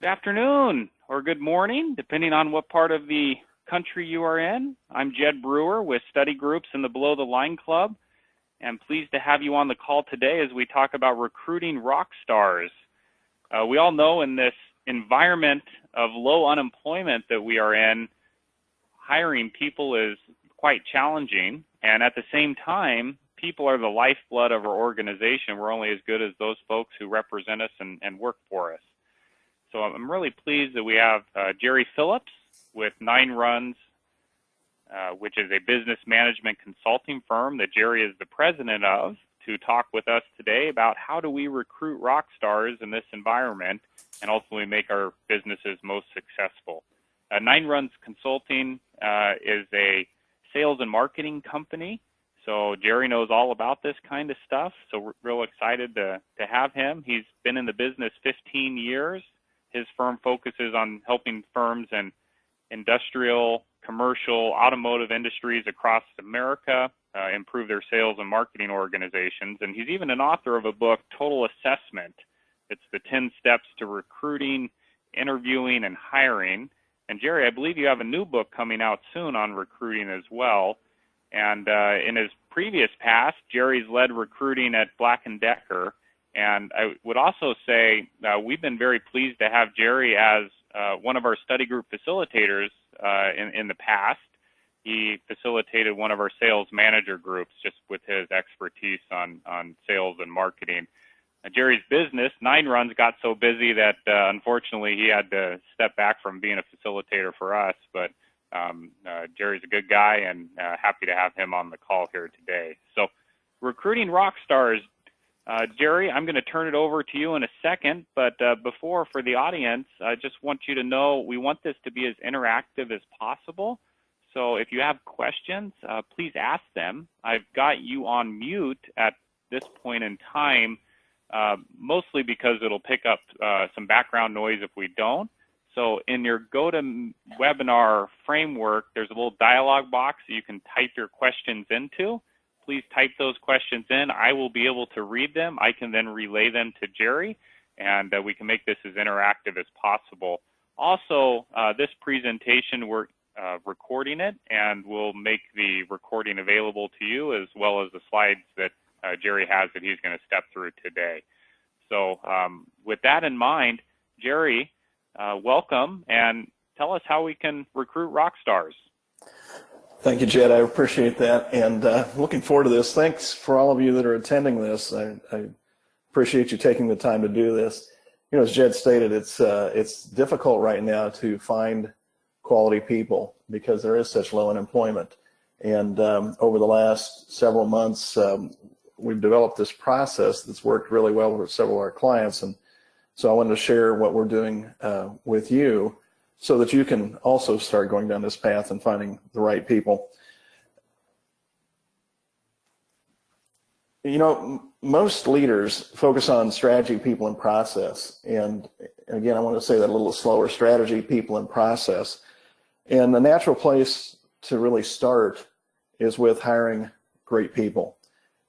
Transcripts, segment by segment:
Good afternoon or good morning, depending on what part of the country you are in. I'm Jed Brewer with Study Groups in the Below the Line Club. I'm pleased to have you on the call today as we talk about recruiting rock stars. We all know in this environment of low unemployment that we are in, hiring people is quite challenging. And at the same time, people are the lifeblood of our organization. We're only as good as those folks who represent us and work for us. So I'm really pleased that we have Jerry Phillips with 9 Runs, which is a business management consulting firm that Jerry is the president of, to talk with us today about how do we recruit rock stars in this environment and ultimately make our businesses most successful. 9 Runs Consulting is a sales and marketing company. So Jerry knows all about this kind of stuff. So we're real excited to have him. He's been in the business 15 years. His firm focuses on helping firms in industrial, commercial, automotive industries across America improve their sales and marketing organizations. And he's even an author of a book, Total Assessment. It's the 10 steps to recruiting, interviewing, and hiring. And Jerry, I believe you have a new book coming out soon on recruiting as well. And in his previous past, Jerry's led recruiting at Black & Decker. And I would also say we've been very pleased to have Jerry as one of our study group facilitators in the past. He facilitated one of our sales manager groups just with his expertise on sales and marketing. Jerry's business, 9 Runs, got so busy that unfortunately he had to step back from being a facilitator for us. But Jerry's a good guy and happy to have him on the call here today. So recruiting rock stars. Jerry, I'm going to turn it over to you in a second, but before, for the audience, I just want you to know we want this to be as interactive as possible. So if you have questions, please ask them. I've got you on mute at this point in time, mostly because it'll pick up some background noise if we don't. So in your GoToWebinar framework, there's a little dialog box that you can type your questions into. Please type those questions in. I will be able to read them. I can then relay them to Jerry, and we can make this as interactive as possible. Also, this presentation, we're recording it, and we'll make the recording available to you, as well as the slides that Jerry has that he's going to step through today. So with that in mind, Jerry, welcome, and tell us how we can recruit rock stars. Thank you, Jed. I appreciate that, and looking forward to this. Thanks for all of you that are attending this. I appreciate you taking the time to do this. You know, as Jed stated, it's difficult right now to find quality people because there is such low unemployment. And over the last several months, we've developed this process that's worked really well with several of our clients. And so I wanted to share what we're doing with you, so that you can also start going down this path and finding the right people. You know, most leaders focus on strategy, people, and process. And again, I want to say that a little slower: strategy, people, and process. And the natural place to really start is with hiring great people.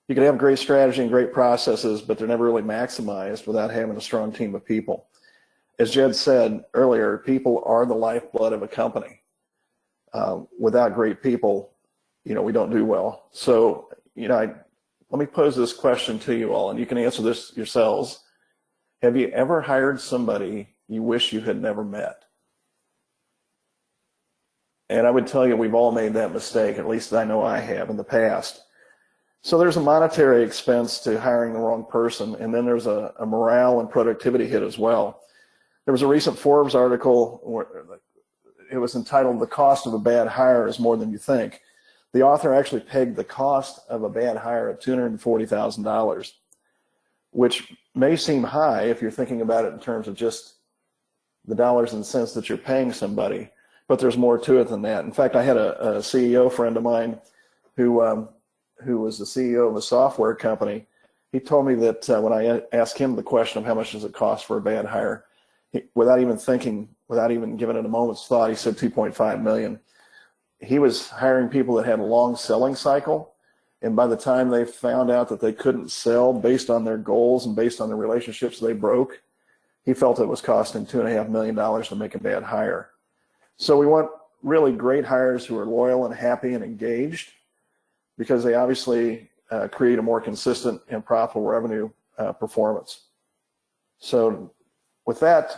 You can have great strategy and great processes, but they're never really maximized without having a strong team of people. As Jed said earlier, people are the lifeblood of a company. Without great people, you know, we don't do well. So, you know, let me pose this question to you all, and you can answer this yourselves. Have you ever hired somebody you wish you had never met? And I would tell you we've all made that mistake, at least I know I have in the past. So there's a monetary expense to hiring the wrong person, and then there's a morale and productivity hit as well. There was a recent Forbes article where it was entitled "The Cost of a Bad Hire is More Than You Think." The author actually pegged the cost of a bad hire at $240,000, which may seem high if you're thinking about it in terms of just the dollars and cents that you're paying somebody, but there's more to it than that. In fact, I had a CEO friend of mine who was the CEO of a software company. He told me that when I asked him the question of how much does it cost for a bad hire, without even thinking, without even giving it a moment's thought, he said $2.5 million. He was hiring people that had a long selling cycle, and by the time they found out that they couldn't sell based on their goals and based on the relationships they broke, he felt it was costing $2.5 million to make a bad hire. So we want really great hires who are loyal and happy and engaged, because they obviously create a more consistent and profitable revenue performance. So with that,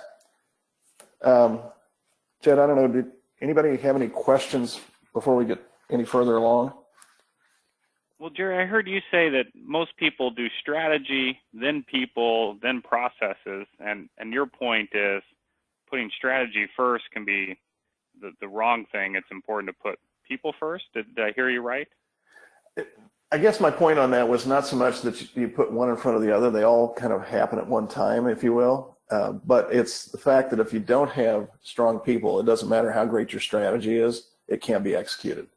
Jed, I don't know, did anybody have any questions before we get any further along? Well, Jerry, I heard you say that most people do strategy, then people, then processes, and your point is putting strategy first can be the wrong thing. It's important to put people first. Did I hear you right? I guess my point on that was not so much that you put one in front of the other. They all kind of happen at one time, if you will. But it's the fact that if you don't have strong people, it doesn't matter how great your strategy is, it can't be executed.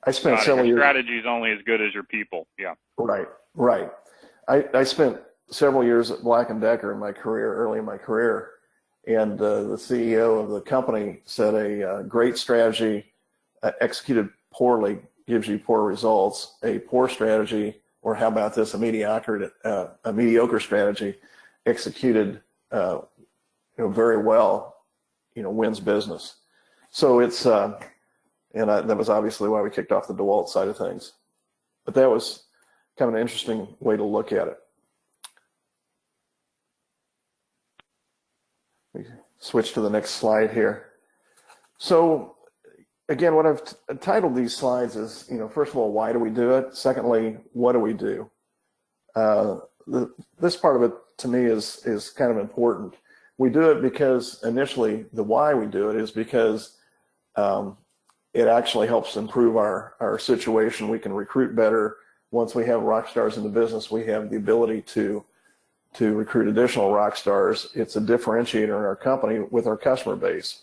I spent several years. Your strategy is only as good as your people. Yeah. Right. I spent several years at Black & Decker in my career, early in my career, and the CEO of the company said a great strategy executed poorly gives you poor results. A poor strategy, or how about this, a mediocre strategy executed very well, wins business. So it's that was obviously why we kicked off the DeWalt side of things. But that was kind of an interesting way to look at it. We switch to the next slide here. So again, what I've titled these slides is, first of all, why do we do it? Secondly, what do we do? This part of it to me is kind of important. We do it because initially the why we do it is because it actually helps improve our situation. We can recruit better. Once we have rock stars in the business, we have the ability to recruit additional rock stars. It's a differentiator in our company with our customer base.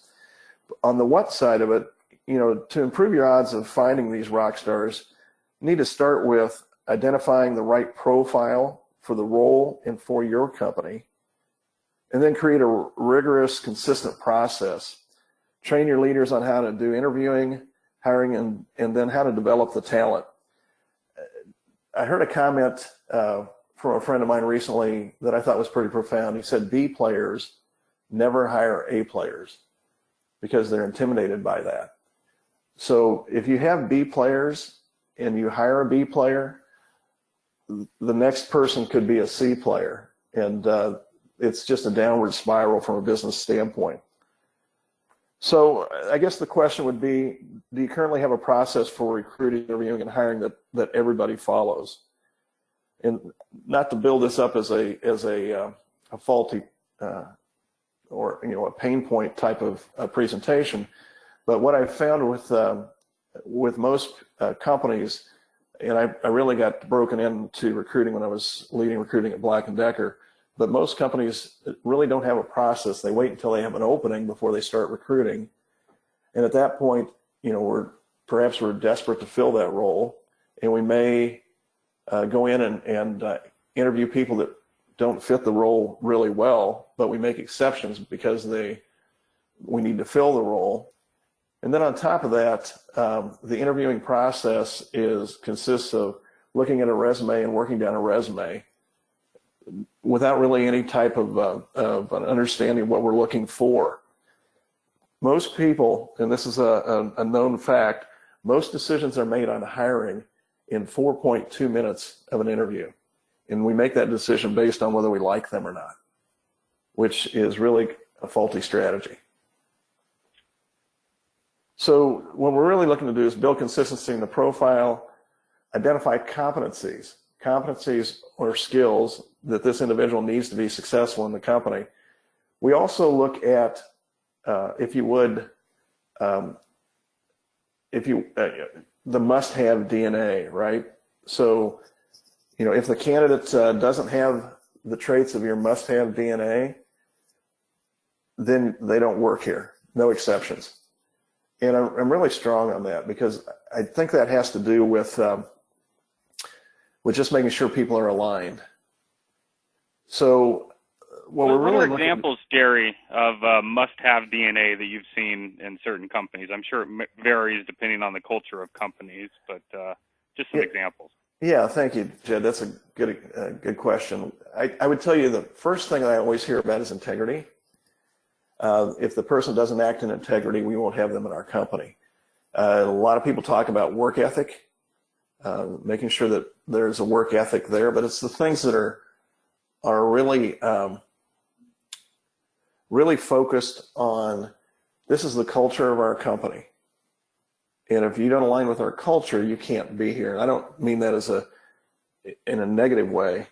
On the what side of it, to improve your odds of finding these rock stars, you need to start with identifying the right profile for the role and for your company, and then create a rigorous, consistent process. Train your leaders on how to do interviewing, hiring, and then how to develop the talent. I heard a comment from a friend of mine recently that I thought was pretty profound. He said, B players never hire A players because they're intimidated by that. So if you have B players and you hire a B player, the next person could be a C player. And it's just a downward spiral from a business standpoint. So I guess the question would be, do you currently have a process for recruiting, interviewing, and hiring that everybody follows? And not to build this up as a faulty or a pain point type of presentation, but what I've found with most companies, and I really got broken into recruiting when I was leading recruiting at Black & Decker, but most companies really don't have a process. They wait until they have an opening before they start recruiting. And at that point, perhaps we're desperate to fill that role, and we may go in and interview people that don't fit the role really well, but we make exceptions because we need to fill the role. And then on top of that, the interviewing process consists of looking at a resume and working down a resume without really any type of an understanding of what we're looking for. Most people, and this is a known fact, most decisions are made on hiring in 4.2 minutes of an interview. And we make that decision based on whether we like them or not, which is really a faulty strategy. So what we're really looking to do is build consistency in the profile, identify competencies or skills that this individual needs to be successful in the company. We also look at, if you would, the must-have DNA, right? So, if the candidate doesn't have the traits of your must-have DNA, then they don't work here, no exceptions. And I'm really strong on that because I think that has to do with just making sure people are aligned. So what are examples, Jerry, of must-have DNA that you've seen in certain companies? I'm sure it varies depending on the culture of companies, but just some examples. Yeah, thank you, Jed. That's a good question. I would tell you the first thing I always hear about is integrity. If the person doesn't act in integrity, we won't have them in our company. A lot of people talk about work ethic, making sure that there's a work ethic there, but it's the things that are really really focused on, this is the culture of our company. And if you don't align with our culture, you can't be here. And I don't mean that in a negative way,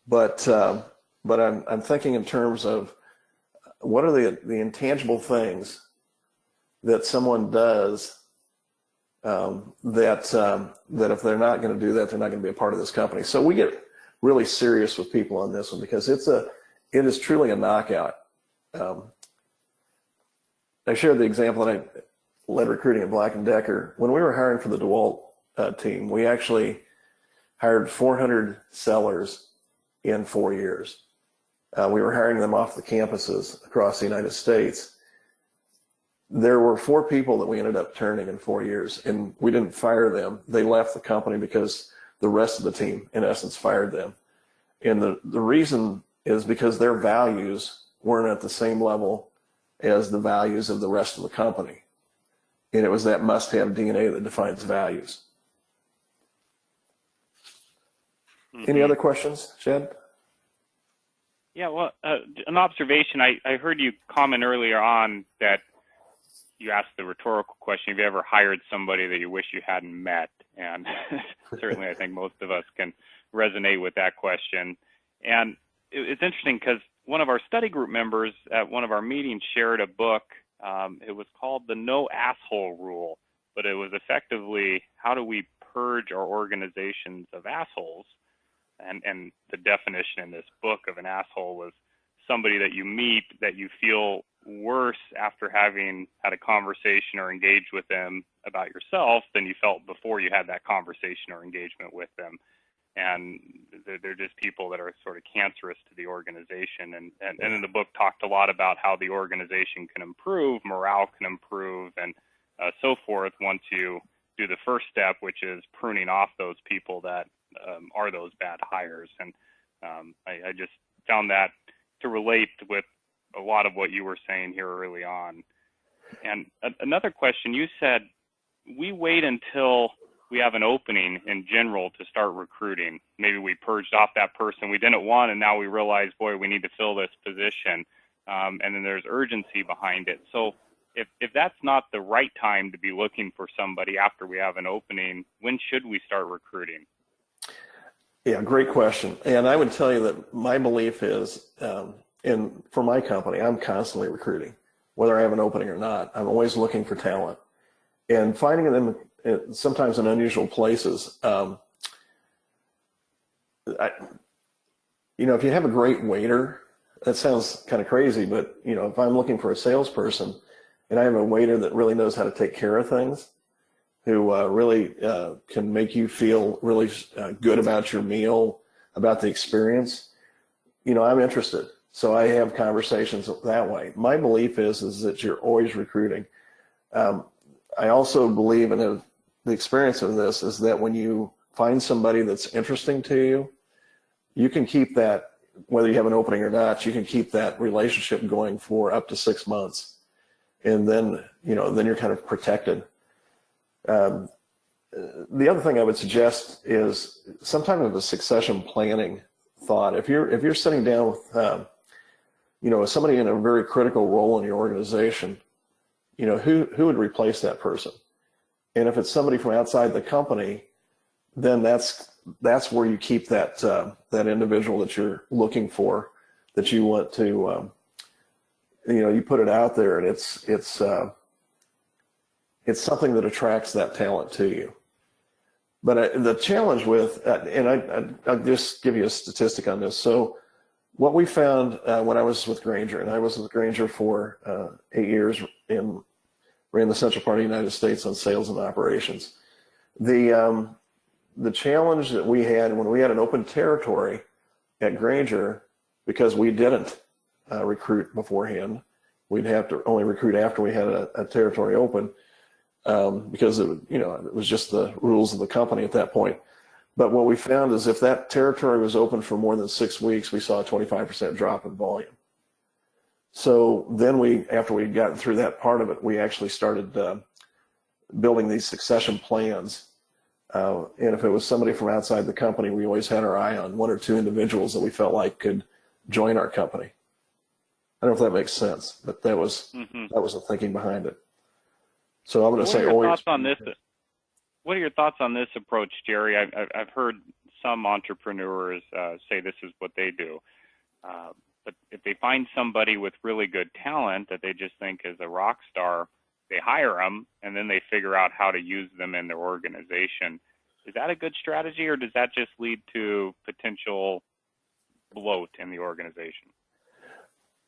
but I'm thinking in terms of what are the intangible things that someone does that if they're not going to do that, they're not going to be a part of this company. So we get really serious with people on this one because it is truly a knockout. I shared the example that I led recruiting at Black & Decker. When we were hiring for the DeWalt team, we actually hired 400 sellers in 4 years. We were hiring them off the campuses across the United States. There were 4 people that we ended up turning in 4 years, and we didn't fire them. They left the company because the rest of the team, in essence, fired them. And the reason is because their values weren't at the same level as the values of the rest of the company. And it was that must-have DNA that defines values. Mm-hmm. Any other questions, Chad? Yeah, well, an observation. I heard you comment earlier on that you asked the rhetorical question, have you ever hired somebody that you wish you hadn't met? And certainly I think most of us can resonate with that question. And it's interesting because one of our study group members at one of our meetings shared a book. It was called The No Asshole Rule, but it was effectively how do we purge our organizations of assholes? And the definition in this book of an asshole was somebody that you meet that you feel worse after having had a conversation or engaged with them about yourself than you felt before you had that conversation or engagement with them. And they're just people that are sort of cancerous to the organization. And then the book talked a lot about how the organization can improve, morale can improve, and so forth once you do the first step, which is pruning off those people that are those bad hires. And I just found that to relate with a lot of what you were saying here early on. And another question, you said, we wait until we have an opening in general to start recruiting. Maybe we purged off that person we didn't want, and now we realize, boy, we need to fill this position. And then there's urgency behind it. So if that's not the right time to be looking for somebody after we have an opening, when should we start recruiting? Yeah, great question. And I would tell you that my belief is, and for my company, I'm constantly recruiting, whether I have an opening or not. I'm always looking for talent and finding them sometimes in unusual places. If you have a great waiter, that sounds kind of crazy, but if I'm looking for a salesperson and I have a waiter that really knows how to take care of things, who really can make you feel really good about your meal, about the experience, I'm interested. So I have conversations that way. My belief is that you're always recruiting. I also believe in the experience of this is that when you find somebody that's interesting to you, you can keep that, whether you have an opening or not, you can keep that relationship going for up to 6 months. And then you're kind of protected. The other thing I would suggest is some type of a succession planning thought. If you're sitting down with somebody in a very critical role in your organization, who would replace that person? And if it's somebody from outside the company, then that's where you keep that individual that you're looking for, that you want to you put it out there, and it's something that attracts that talent to you. But the challenge with, and I'll just give you a statistic on this. So what we found when I was with Grainger, and I was with Grainger for 8 years ran the central part of the United States on sales and operations. The challenge that we had when we had an open territory at Grainger, because we didn't recruit beforehand, we'd have to only recruit after we had a territory open, because it was just the rules of the company at that point. But what we found is if that territory was open for more than 6 weeks, we saw a 25% drop in volume. So then after we'd gotten through that part of it, we actually started building these succession plans. And if it was somebody from outside the company, we always had our eye on 1 or 2 individuals that we felt like could join our company. I don't know if that makes sense, but that was the thinking behind it. So I'm going to say always. What are your thoughts on this approach, Jerry? I've heard some entrepreneurs say this is what they do. But if they find somebody with really good talent that they just think is a rock star, they hire them, and then they figure out how to use them in their organization. Is that a good strategy, or does that just lead to potential bloat in the organization?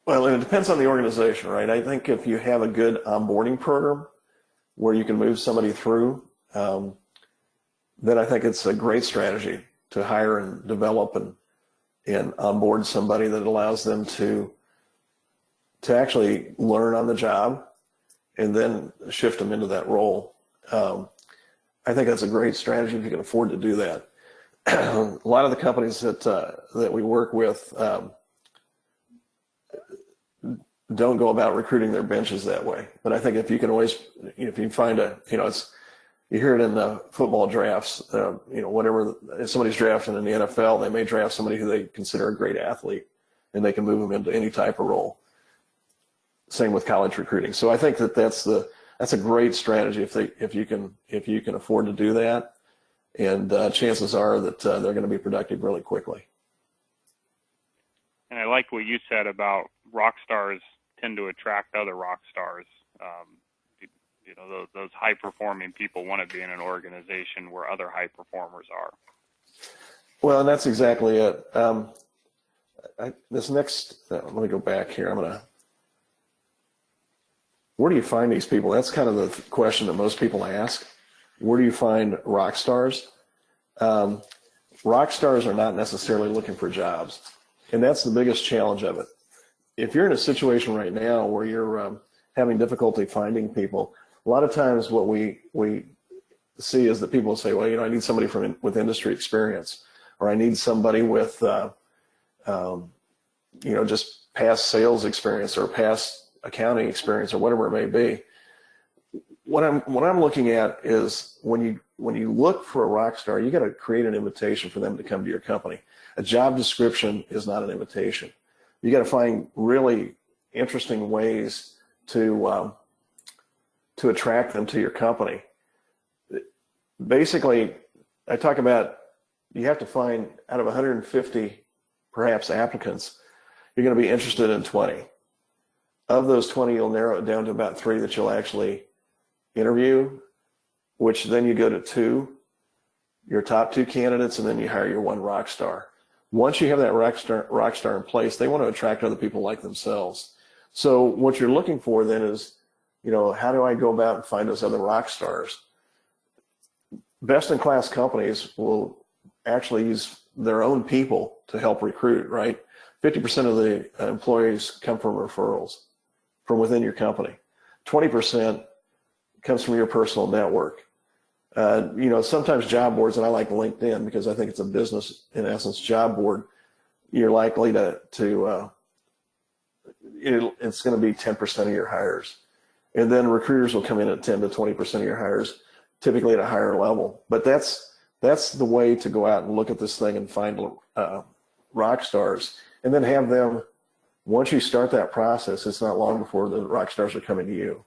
Well, it depends on the organization, right? I think if you have a good onboarding program where you can move somebody through, then I think it's a great strategy to hire and develop and onboard somebody that allows them to actually learn on the job and then shift them into that role. I think that's a great strategy if you can afford to do that. A lot of the companies that we work with don't go about recruiting their benches that way. But I think if you can always, if you find you hear it in the football drafts, whatever, if somebody's drafting in the NFL, they may draft somebody who they consider a great athlete, and they can move them into any type of role. Same with college recruiting. So I think that's a great strategy if you can afford to do that, and chances are that they're going to be productive really quickly. And I like what you said about rock stars tend to attract other rock stars. Those high-performing people want to be in an organization where other high performers are. Well, and that's exactly it. Let me go back here. Where do you find these people? That's kind of the question that most people ask. Where do you find rock stars? Rock stars are not necessarily looking for jobs, and that's the biggest challenge of it. If you're in a situation right now where you're having difficulty finding people, a lot of times what we see is that people say, well, I need somebody with industry experience, or I need somebody with, just past sales experience or past accounting experience or whatever it may be. What I'm looking at is when you look for a rock star, you got to create an invitation for them to come to your company. A job description is not an invitation. You got to find really interesting ways to attract them to your company. Basically, I talk about you have to find out of 150 perhaps applicants, you're going to be interested in 20. Of those 20, you'll narrow it down to about 3 that you'll actually interview, which then you go to 2, your top 2 candidates, and then you hire your 1 rock star. Once you have that rock star in place, they want to attract other people like themselves. So what you're looking for then is, how do I go about and find those other rock stars? Best-in-class companies will actually use their own people to help recruit, right? 50% of the employees come from referrals from within your company. 20% comes from your personal network. Sometimes job boards, and I like LinkedIn because I think it's a business, in essence, job board. You're likely it's going to be 10% of your hires. And then recruiters will come in at 10 to 20% of your hires, typically at a higher level. But that's the way to go out and look at this thing and find rock stars. And then have them, once you start that process, it's not long before the rock stars are coming to you.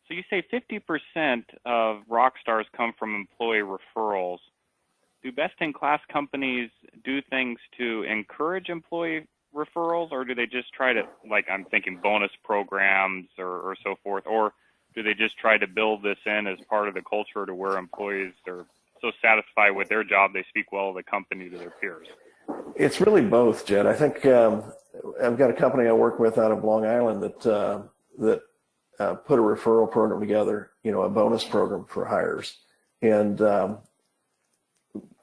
So you say 50% of rock stars come from employee referrals. Do best-in-class companies do things to encourage employee referrals, or do they just try to, I'm thinking bonus programs or so forth, or do they just try to build this in as part of the culture to where employees are so satisfied with their job they speak well of the company to their peers? It's really both, Jed. I think I've got a company I work with out of Long Island that put a referral program together, a bonus program for hires. And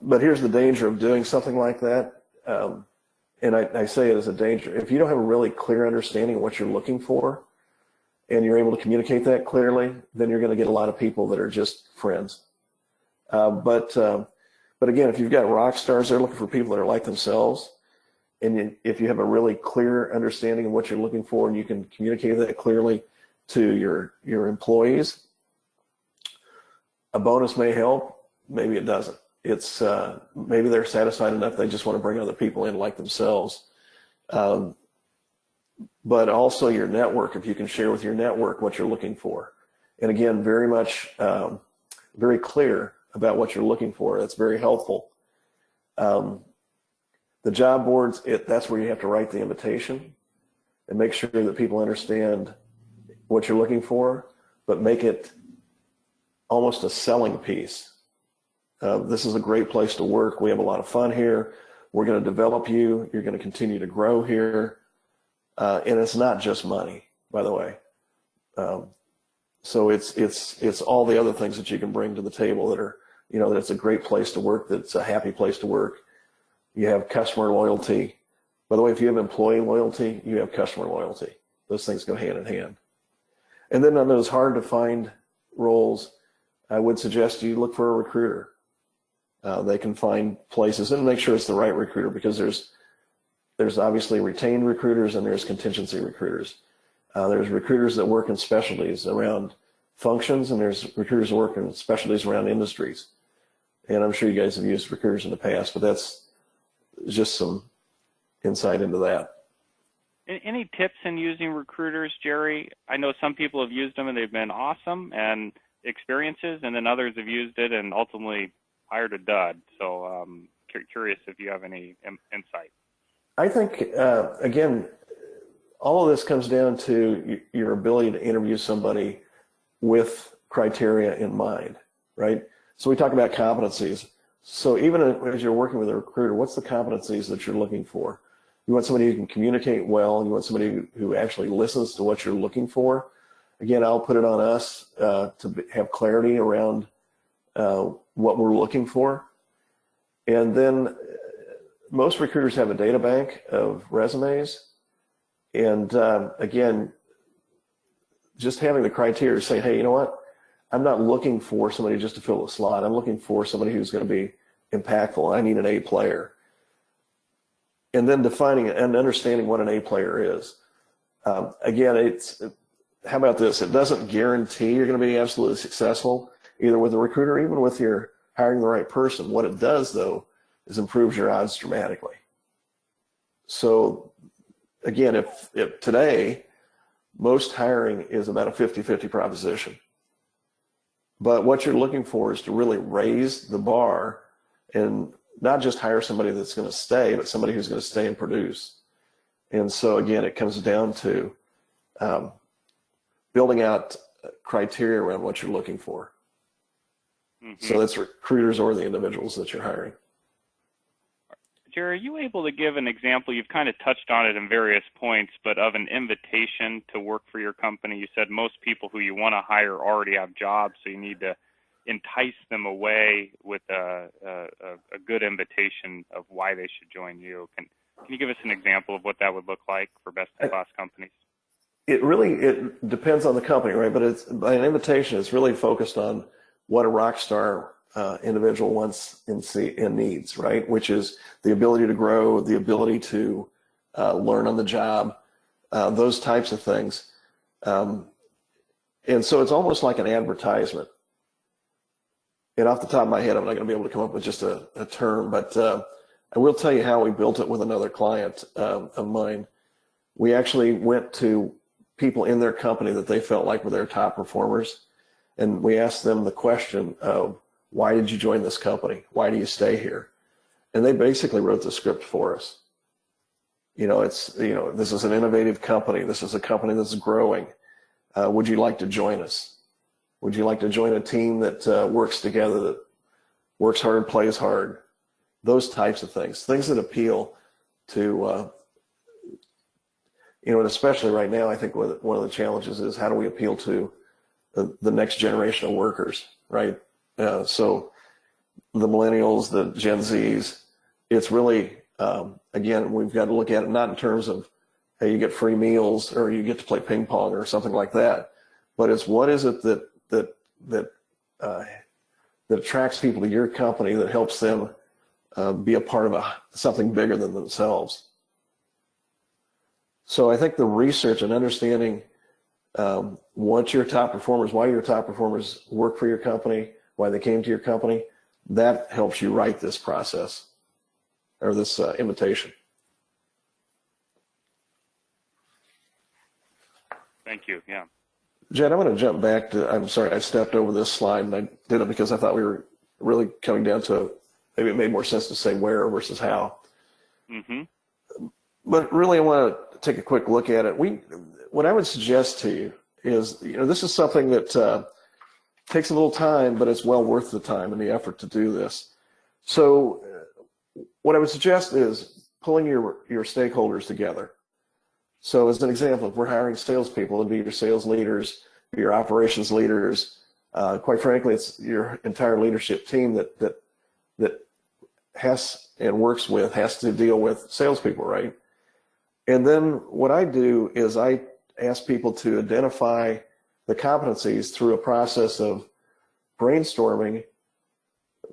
but here's the danger of doing something like that. And I say it as a danger. If you don't have a really clear understanding of what you're looking for and you're able to communicate that clearly, then you're going to get a lot of people that are just friends. But again, if you've got rock stars, they're looking for people that are like themselves. And if you have a really clear understanding of what you're looking for and you can communicate that clearly to your employees, a bonus may help, maybe it doesn't. It's maybe they're satisfied enough they just want to bring other people in like themselves. But also your network, if you can share with your network what you're looking for. And again, very much, very clear about what you're looking for. That's very helpful. The job boards, that's where you have to write the invitation and make sure that people understand what you're looking for, but make it almost a selling piece. This is a great place to work. We have a lot of fun here. We're going to develop you. You're going to continue to grow here. And it's not just money, by the way. So it's all the other things that you can bring to the table that are, that it's a great place to work, that it's a happy place to work. You have customer loyalty. By the way, if you have employee loyalty, you have customer loyalty. Those things go hand in hand. And then on those hard to find roles, I would suggest you look for a recruiter. They can find places and make sure it's the right recruiter, because there's obviously retained recruiters and there's contingency recruiters. There's recruiters that work in specialties around functions, and there's recruiters that work in specialties around industries. And I'm sure you guys have used recruiters in the past, but that's just some insight into that. Any tips in using recruiters, Jerry? I know some people have used them and they've been awesome and experiences, and then others have used it and ultimately hired a dud. So curious if you have any insight. I think, again, all of this comes down to your ability to interview somebody with criteria in mind, right? So we talk about competencies. So even as you're working with a recruiter, what's the competencies that you're looking for? You want somebody who can communicate well, and you want somebody who actually listens to what you're looking for. Again, I'll put it on us to have clarity around what we're looking for. And then most recruiters have a data bank of resumes. And again, just having the criteria, say, hey, you know what? I'm not looking for somebody just to fill a slot. I'm looking for somebody who's going to be impactful. I need an A player. And then defining and understanding what an A player is. Again, how about this? It doesn't guarantee you're going to be absolutely successful, either with a recruiter or even with your hiring the right person. What it does, though, is improves your odds dramatically. So again, if today, most hiring is about a 50-50 proposition. But what you're looking for is to really raise the bar and not just hire somebody that's going to stay, but somebody who's going to stay and produce. And so again, it comes down to building out criteria around what you're looking for. Mm-hmm. So that's recruiters or the individuals that you're hiring. Jerry, are you able to give an example? You've kind of touched on it in various points, but of an invitation to work for your company. You said most people who you want to hire already have jobs, so you need to entice them away with a good invitation of why they should join you. Can you give us an example of what that would look like for best-in-class companies? It depends on the company, right? But by an invitation, it's really focused on what a rock star individual wants and needs, right? Which is the ability to grow, the ability to learn on the job, those types of things. And so it's almost like an advertisement. And off the top of my head, I'm not going to be able to come up with just a term, but I will tell you how we built it with another client of mine. We actually went to people in their company that they felt like were their top performers, and we asked them the question of, why did you join this company? Why do you stay here? And they basically wrote the script for us. This is an innovative company. This is a company that's growing. Would you like to join us? Would you like to join a team that works together, that works hard, plays hard? Those types of things that appeal to, and especially right now, I think one of the challenges is how do we appeal to the next generation of workers, right? So the millennials, the Gen Zs, it's really, again, we've got to look at it not in terms of, hey, you get free meals or you get to play ping pong or something like that, but it's what is it that that attracts people to your company, that helps them be a part of something bigger than themselves. So I think the research and understanding what your top performers, why your top performers work for your company, why they came to your company, that helps you write this process or this invitation. Thank you. Yeah. Jed, I'm going to jump back to, I'm sorry, I stepped over this slide, and I did it because I thought we were really coming down to, maybe it made more sense to say where versus how. Mm-hmm. But really, I want to take a quick look at it. What I would suggest to you is, this is something that takes a little time, but it's well worth the time and the effort to do this. So what I would suggest is pulling your stakeholders together. So as an example, if we're hiring salespeople, it'd be your sales leaders, your operations leaders. Quite frankly, it's your entire leadership team that has and works with, has to deal with salespeople, right? And then what I do is I ask people to identify the competencies through a process of brainstorming.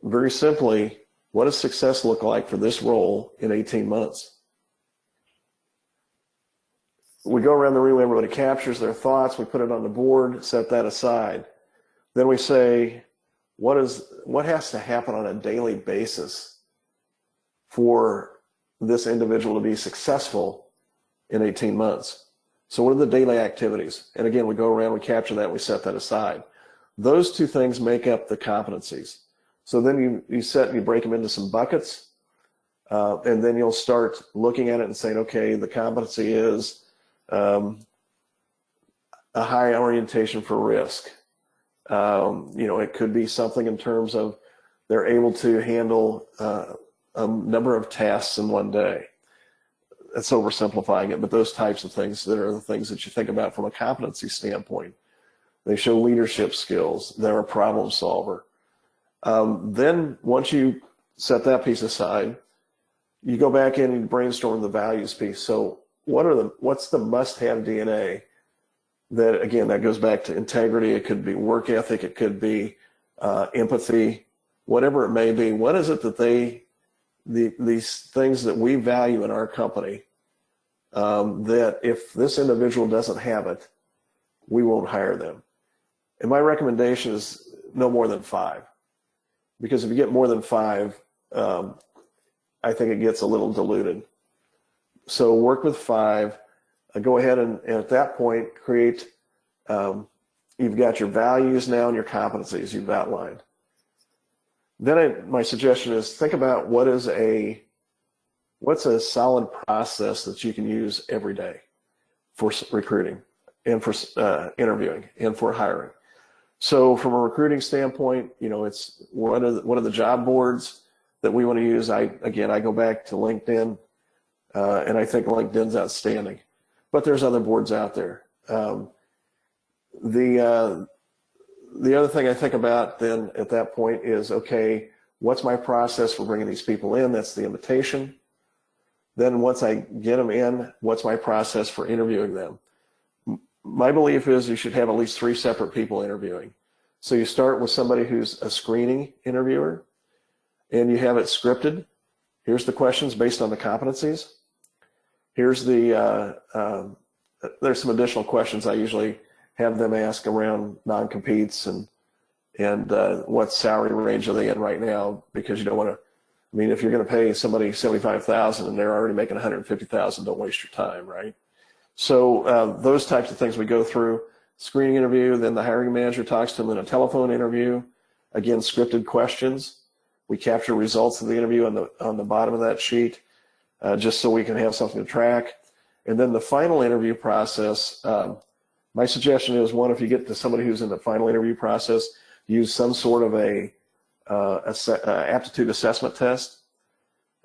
Very simply, what does success look like for this role in 18 months? We go around the room, everybody captures their thoughts, we put it on the board, set that aside. Then we say, what has to happen on a daily basis for this individual to be successful in 18 months? So what are the daily activities? And again, we go around, we capture that, we set that aside. Those two things make up the competencies. So then you break them into some buckets, and then you'll start looking at it and saying, okay, the competency is a high orientation for risk. It could be something in terms of they're able to handle a number of tasks in one day. That's oversimplifying it, but those types of things that are the things that you think about from a competency standpoint. They show leadership skills. They're a problem solver. Then once you set that piece aside, you go back in and brainstorm the values piece. So what's the must-have DNA that, again, that goes back to integrity. It could be work ethic. It could be empathy, whatever it may be. What is it that these things that we value in our company, that if this individual doesn't have it, we won't hire them? And my recommendation is no more than 5. Because if you get more than 5, I think it gets a little diluted. So work with 5. Go ahead and at that point create, you've got your values now and your competencies you've outlined. Then my suggestion is think about what's a solid process that you can use every day for recruiting and for interviewing and for hiring. So from a recruiting standpoint, it's what are the job boards that we want to use? I go back to LinkedIn, and I think LinkedIn's outstanding. But there's other boards out there. The other thing I think about then at that point is, okay, what's my process for bringing these people in? That's the invitation. Then once I get them in, what's my process for interviewing them? My belief is you should have at least 3 separate people interviewing. So you start with somebody who's a screening interviewer, and you have it scripted. Here's the questions based on the competencies. Here's there's some additional questions I usually have them ask around non-competes and what salary range are they in right now, because you don't want to, if you're going to pay somebody $75,000 and they're already making $150,000, don't waste your time, right? So those types of things we go through. Screening interview, then the hiring manager talks to them in a telephone interview. Again, scripted questions. We capture results of the interview on the bottom of that sheet, just so we can have something to track. And then the final interview process, my suggestion is, one, if you get to somebody who's in the final interview process, use some sort of a aptitude assessment test.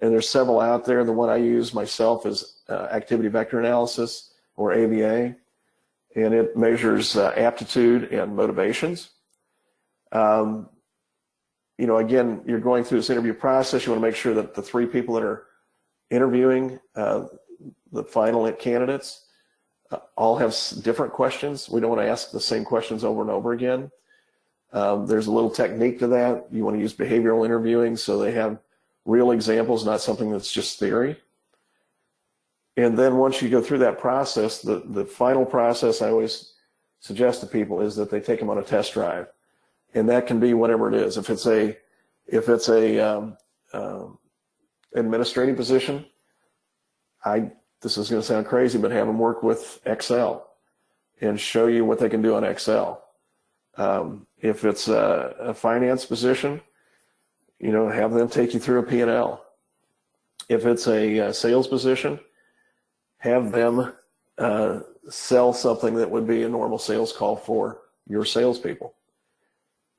And there's several out there. The one I use myself is activity vector analysis, or AVA, and it measures aptitude and motivations. Again, you're going through this interview process. You want to make sure that the 3 people that are interviewing the final candidates all have different questions. We don't want to ask the same questions over and over again. There's a little technique to that. You want to use behavioral interviewing so they have real examples, not something that's just theory. And then once you go through that process, the final process I always suggest to people is that they take them on a test drive. And that can be whatever it is. If it's a administrative position, this is going to sound crazy, but have them work with Excel and show you what they can do on Excel. If it's a finance position, have them take you through a P&L. If it's a sales position, have them sell something that would be a normal sales call for your salespeople.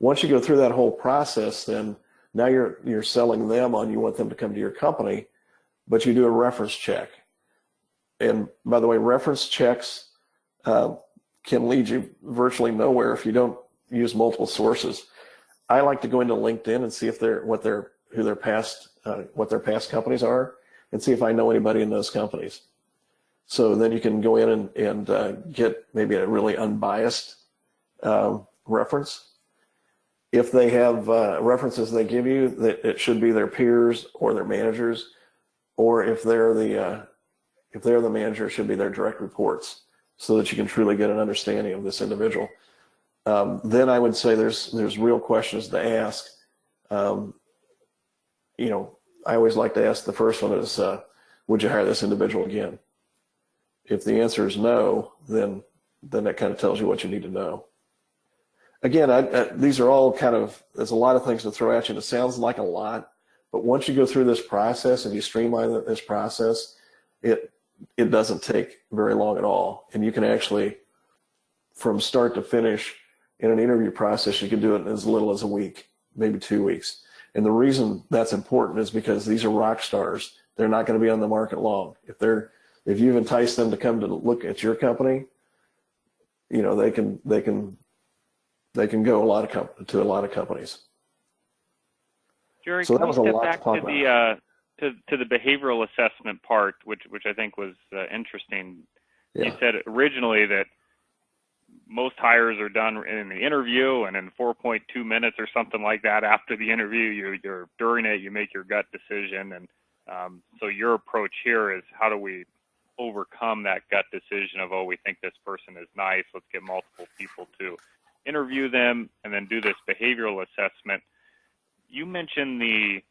Once you go through that whole process, then now you're selling them on you want them to come to your company, but you do a reference check. And by the way, reference checks can lead you virtually nowhere if you don't use multiple sources. I like to go into LinkedIn and see if what their past companies are, and see if I know anybody in those companies. So then you can go in and get maybe a really unbiased reference. If they have references they give you, that it should be their peers or their managers, or if they're the manager, it should be their direct reports, so that you can truly get an understanding of this individual. Then I would say there's real questions to ask. I always like to ask the first one is, would you hire this individual again? If the answer is no, then that kind of tells you what you need to know. Again, these are all there's a lot of things to throw at you, and it sounds like a lot, but once you go through this process and you streamline this process, it doesn't take very long at all. And you can actually, from start to finish in an interview process, you can do it in as little as a week, maybe 2 weeks. And the reason that's important is because these are rock stars. They're not going to be on the market long. If you've enticed them to come to look at your company, they can go to a lot of companies. Jerry, so that was a lot back to talk about. To the behavioral assessment part, which I think was interesting. Yeah. You said originally that most hires are done in the interview, and in 4.2 minutes or something like that after the interview, you're during it, you make your gut decision. And so your approach here is, how do we overcome that gut decision of, we think this person is nice, let's get multiple people to interview them and then do this behavioral assessment. You mentioned the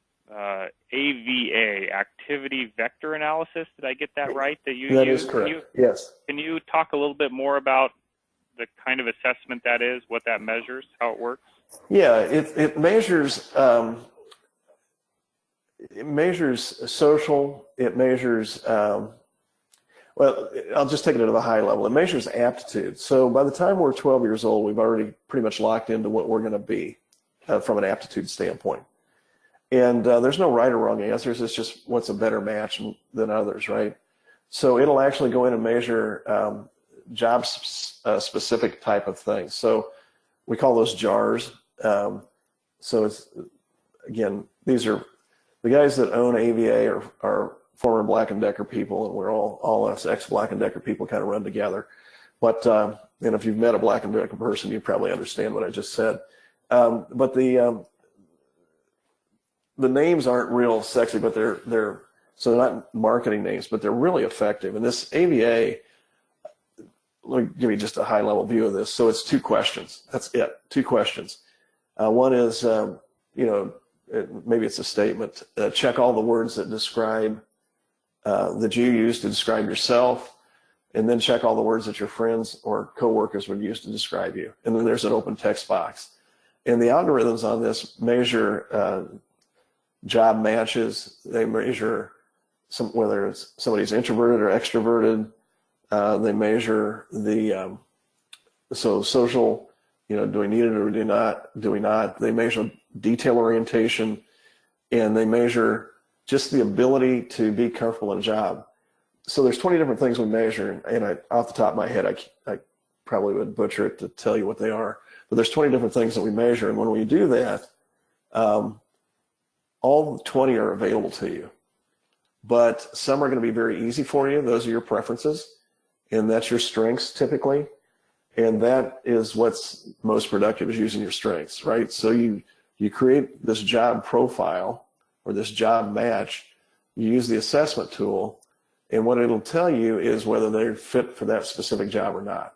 AVA, activity vector analysis. Did I get that right? That is correct. Yes. Can you talk a little bit more about the kind of assessment that is, what that measures, how it works? Yeah, it measures social. It measures well, I'll just take it to the high level. It measures aptitude. So by the time we're 12 years old, we've already pretty much locked into what we're going to be from an aptitude standpoint. And there's no right or wrong answers. It's just what's a better match than others, right? So it'll actually go in and measure job-specific type of things. So we call those JARS. So it's, again, these are the guys that own AVA are former Black & Decker people, and we're all us ex-Black & Decker people kind of run together. But and if you've met a Black & Decker person, you probably understand what I just said. But the names aren't real sexy, but they're not marketing names, but they're really effective. And this AVA, let me give you just a high-level view of this. So it's 2 questions. That's it. 2 questions. One is, maybe it's a statement. Check all the words that describe that you use to describe yourself, and then check all the words that your friends or coworkers would use to describe you. And then there's an open text box. And the algorithms on this measure job matches. They measure whether it's somebody's introverted or extroverted. They measure the social, do we need it or do we not? They measure detail orientation, and they measure just the ability to be comfortable in a job. So there's 20 different things we measure, and off the top of my head, I probably would butcher it to tell you what they are. But there's 20 different things that we measure, and when we do that, all 20 are available to you. But some are going to be very easy for you. Those are your preferences, and that's your strengths typically. And that is what's most productive, is using your strengths, right? So you create this job profile or this job match, you use the assessment tool, and what it'll tell you is whether they're fit for that specific job or not.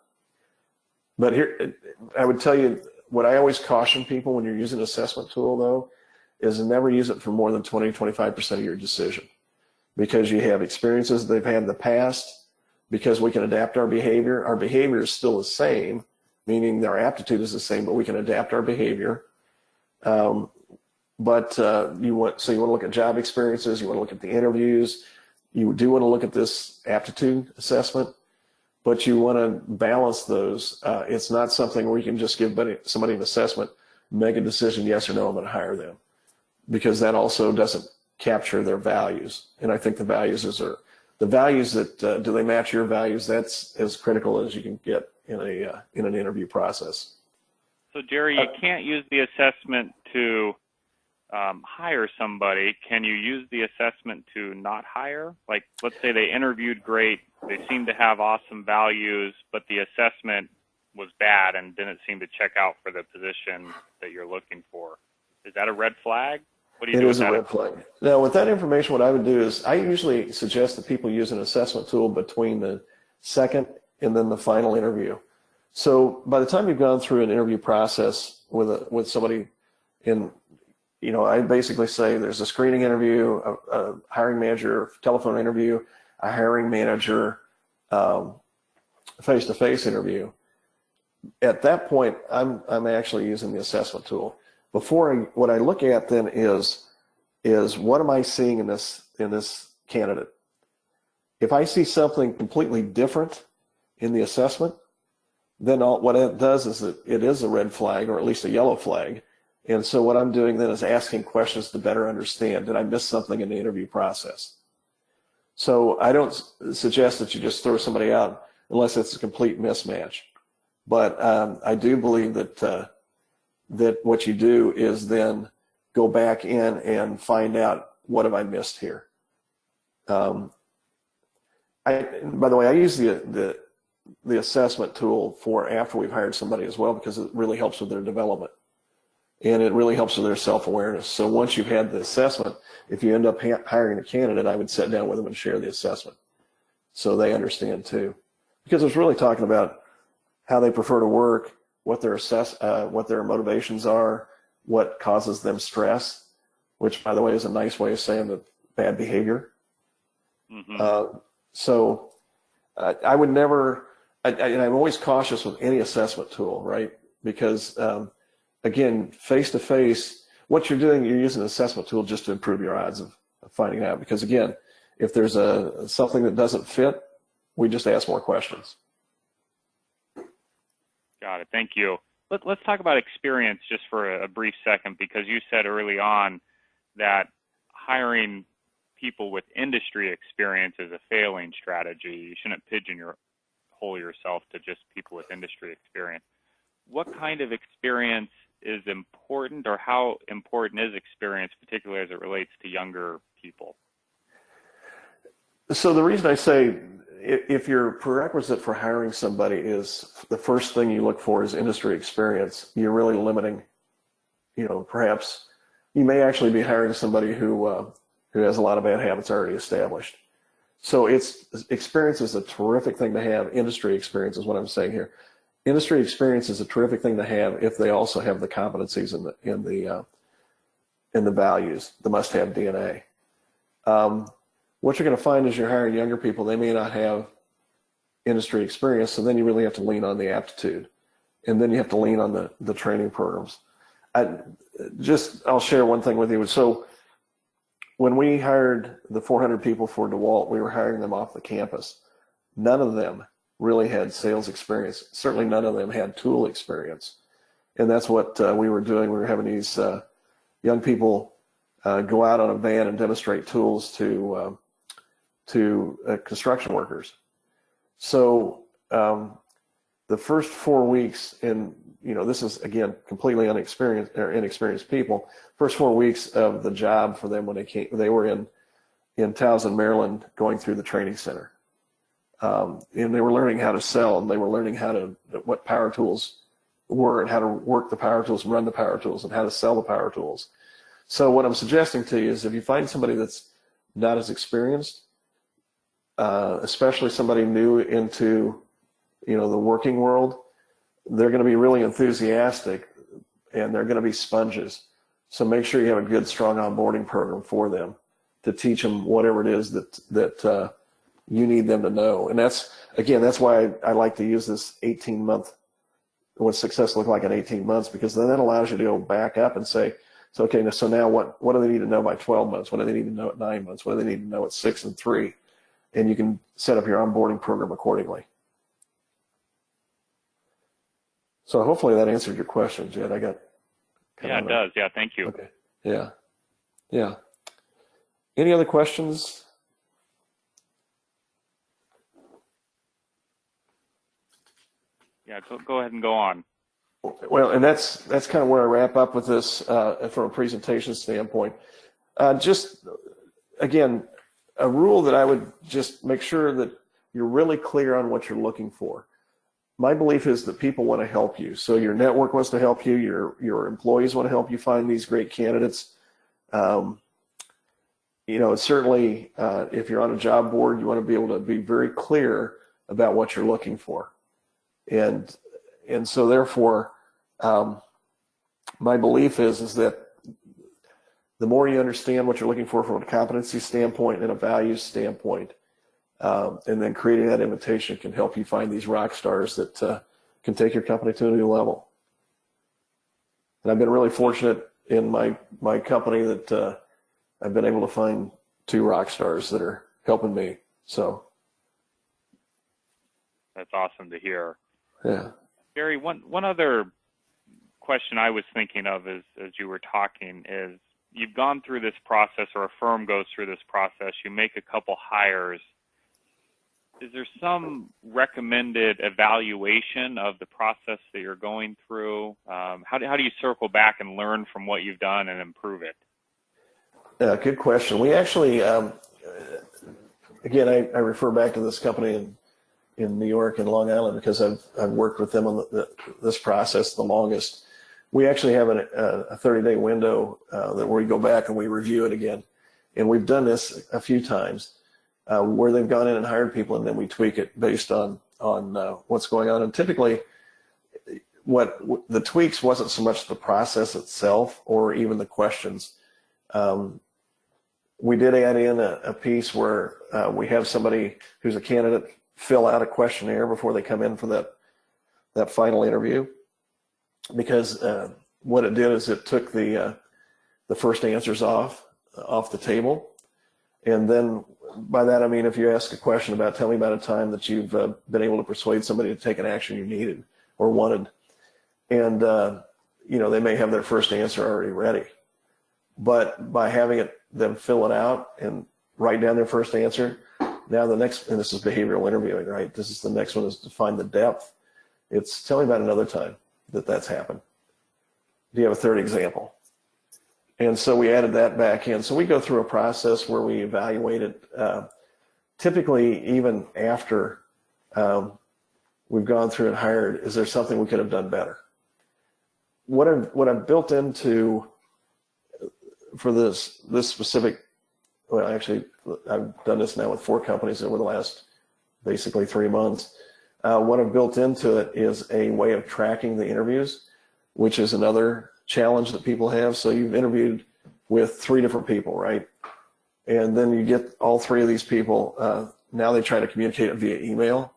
But here, I would tell you, what I always caution people when you're using an assessment tool, though, is never use it for more than 20 to 25% of your decision, because you have experiences they've had in the past, because we can adapt our behavior. Our behavior is still the same, meaning our aptitude is the same, but we can adapt our behavior. You want to look at job experiences, you want to look at the interviews, you do want to look at this aptitude assessment, but you want to balance those. It's not something where you can just give somebody an assessment, make a decision, yes or no, I'm going to hire them, because that also doesn't capture their values. And I think the values that do they match your values? That's as critical as you can get in an interview process. So Jerry, you can't use the assessment to hire somebody. Can you use the assessment to not hire? Like, let's say they interviewed great, they seem to have awesome values, but the assessment was bad and didn't seem to check out for the position that you're looking for. Is that a red flag? What do you do with that? It is a red flag. Now, with that information, what I would do is I usually suggest that people use an assessment tool between the second and then the final interview. So by the time you've gone through an interview process with somebody I basically say there's a screening interview, a hiring manager telephone interview, a hiring manager face-to-face interview. At that point, I'm actually using the assessment tool. What I look at then is what am I seeing in this candidate? If I see something completely different in the assessment, then what it does is that it is a red flag, or at least a yellow flag. And so what I'm doing then is asking questions to better understand, did I miss something in the interview process? So I don't suggest that you just throw somebody out unless it's a complete mismatch. But I do believe that what you do is then go back in and find out, what have I missed here? By the way, I use the assessment tool for after we've hired somebody as well, because it really helps with their development. And it really helps with their self-awareness. So once you've had the assessment, if you end up hiring a candidate, I would sit down with them and share the assessment so they understand too. Because it's really talking about how they prefer to work, what their motivations are, what causes them stress, which, by the way, is a nice way of saying that bad behavior. Mm-hmm. So I would never, and I'm always cautious with any assessment tool, right? Because again, face-to-face, what you're doing, you're using an assessment tool just to improve your odds of finding out. Because again, if there's something that doesn't fit, we just ask more questions. Got it. Thank you. Let's talk about experience just for a brief second, because you said early on that hiring people with industry experience is a failing strategy. You shouldn't pigeonhole yourself to just people with industry experience. What kind of experience is important, or how important is experience, particularly as it relates to younger people? So the reason I say, if your prerequisite for hiring somebody is the first thing you look for is industry experience, you're really limiting, perhaps you may actually be hiring somebody who has a lot of bad habits already established. So experience is a terrific thing to have. Industry experience is what I'm saying here. Industry experience is a terrific thing to have if they also have the competencies in the values, the must-have DNA. What you're going to find is you're hiring younger people, they may not have industry experience, so then you really have to lean on the aptitude. And then you have to lean on the training programs. I'll share one thing with you. So when we hired the 400 people for DeWalt, we were hiring them off the campus. None of them really had sales experience. Certainly none of them had tool experience. And that's what we were doing. We were having these young people go out on a van and demonstrate tools to construction workers. So the first 4 weeks, and this is again completely inexperienced people. First 4 weeks of the job for them when they were in Towson, Maryland, going through the training center. and they were learning how to sell, and they were learning what power tools were and how to work the power tools and run the power tools and how to sell the power tools. So what I'm suggesting to you is if you find somebody that's not as experienced, especially somebody new into, the working world, they're going to be really enthusiastic and they're going to be sponges. So make sure you have a good, strong onboarding program for them to teach them whatever it is that you need them to know. And that's why I like to use this 18-month, what success look like in 18 months, because then that allows you to go back up and say, so now what do they need to know by 12 months? What do they need to know at 9 months? What do they need to know at 6 and 3? And you can set up your onboarding program accordingly. So hopefully that answered your question, Jed. Yeah, it does. Yeah, thank you. Okay. Yeah. Any other questions? Yeah, go ahead and go on. Well, and that's kind of where I wrap up with this from a presentation standpoint. Just, again, a rule that I would just make sure that you're really clear on what you're looking for. My belief is that people want to help you. So your network wants to help you. Your employees want to help you find these great candidates. Certainly, if you're on a job board, you want to be able to be very clear about what you're looking for. And so therefore, my belief is that the more you understand what you're looking for from a competency standpoint and a values standpoint, and then creating that invitation can help you find these rock stars that can take your company to a new level. And I've been really fortunate in my company that I've been able to find 2 rock stars that are helping me. So that's awesome to hear. Yeah. Gary, one other question I was thinking of as you were talking is you've gone through this process, or a firm goes through this process, you make a couple hires. Is there some recommended evaluation of the process that you're going through? How do you circle back and learn from what you've done and improve it? Good question. We actually, again, I refer back to this company in New York and Long Island because I've worked with them on this process the longest. We actually have a 30-day window that where we go back and we review it again. And we've done this a few times where they've gone in and hired people, and then we tweak it based on what's going on. And typically, what the tweaks wasn't so much the process itself or even the questions. We did add in a piece where we have somebody who's a candidate fill out a questionnaire before they come in for that final interview, because what it did is it took the first answers off the table. And then by that I mean, if you ask a question about, tell me about a time that you've been able to persuade somebody to take an action you needed or wanted, and they may have their first answer already ready, but by having them fill it out and write down their first answer, now the next, and this is behavioral interviewing, right? This is the next one, is to find the depth. It's tell me about another time that's happened. Do you have a third example? And so we added that back in. So we go through a process where we evaluate it, typically even after we've gone through and hired, is there something we could have done better? What I've built into for this specific, well, actually, I've done this now with 4 companies over the last basically 3 months. What I've built into it is a way of tracking the interviews, which is another challenge that people have. So you've interviewed with 3 different people, right? And then you get all 3 of these people. Now they try to communicate it via email.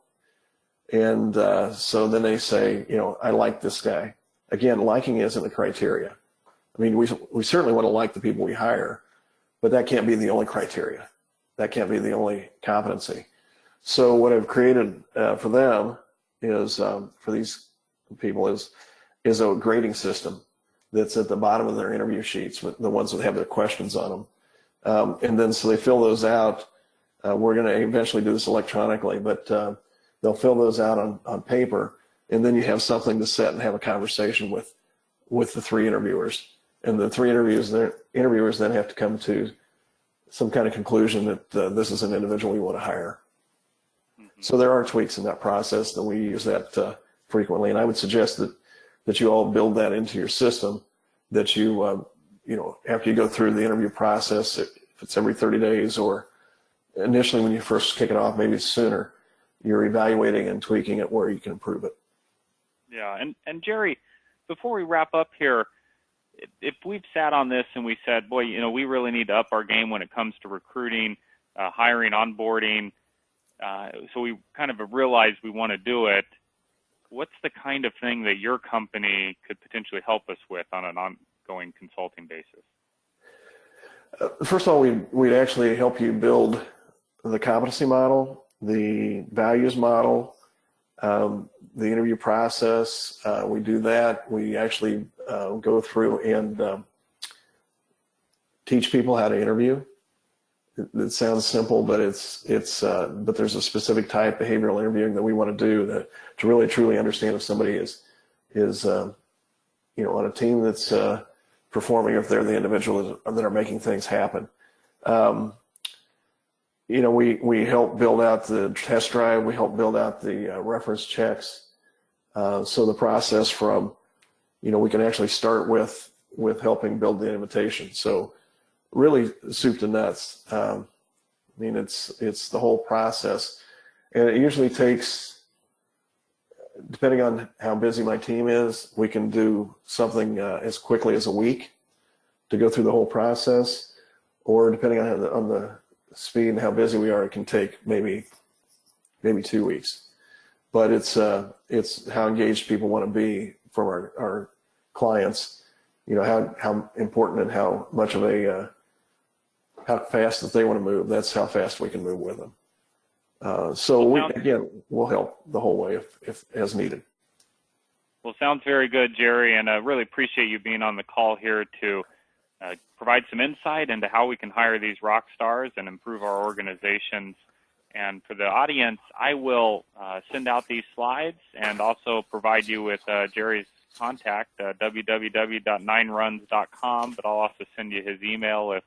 And so then they say, I like this guy. Again, liking isn't the criteria. I mean, we certainly want to like the people we hire, but that can't be the only criteria. That can't be the only competency. So what I've created for them is, for these people, is a grading system that's at the bottom of their interview sheets, with the ones that have their questions on them. And then so they fill those out. We're going to eventually do this electronically, but they'll fill those out on paper, and then you have something to set and have a conversation with the 3 interviewers. And the 3 interviewers then have to come to some kind of conclusion that this is an individual we want to hire. So there are tweaks in that process that we use that frequently, and I would suggest that you all build that into your system, that you after you go through the interview process, if it's every 30 days or initially when you first kick it off, maybe it's sooner, you're evaluating and tweaking it where you can improve it. Yeah, and Jerry, before we wrap up here, if we've sat on this and we said, boy, we really need to up our game when it comes to recruiting, hiring, onboarding, so we kind of realized we want to do it, what's the kind of thing that your company could potentially help us with on an ongoing consulting basis? First of all, we'd actually help you build the competency model, the values model, the interview process. We do that. We actually go through and teach people how to interview. It sounds simple, but but there's a specific type behavioral interviewing that we want to do to really truly understand if somebody is on a team that's performing, if they're the individual that are making things happen. We help build out the test drive. We help build out the reference checks. So the process from, we can actually start with helping build the invitation. So really soup to nuts. It's the whole process, and it usually takes, depending on how busy my team is, we can do something as quickly as a week to go through the whole process, or depending on the speed and how busy we are, it can take maybe 2 weeks. But it's how engaged people want to be from our clients. How important and how much of how fast that they want to move. That's how fast we can move with them. We'll help the whole way if as needed. Well, sounds very good, Jerry, and I really appreciate you being on the call here to provide some insight into how we can hire these rock stars and improve our organizations. And for the audience, I will send out these slides and also provide you with Jerry's contact, www.9runs.com, but I'll also send you his email if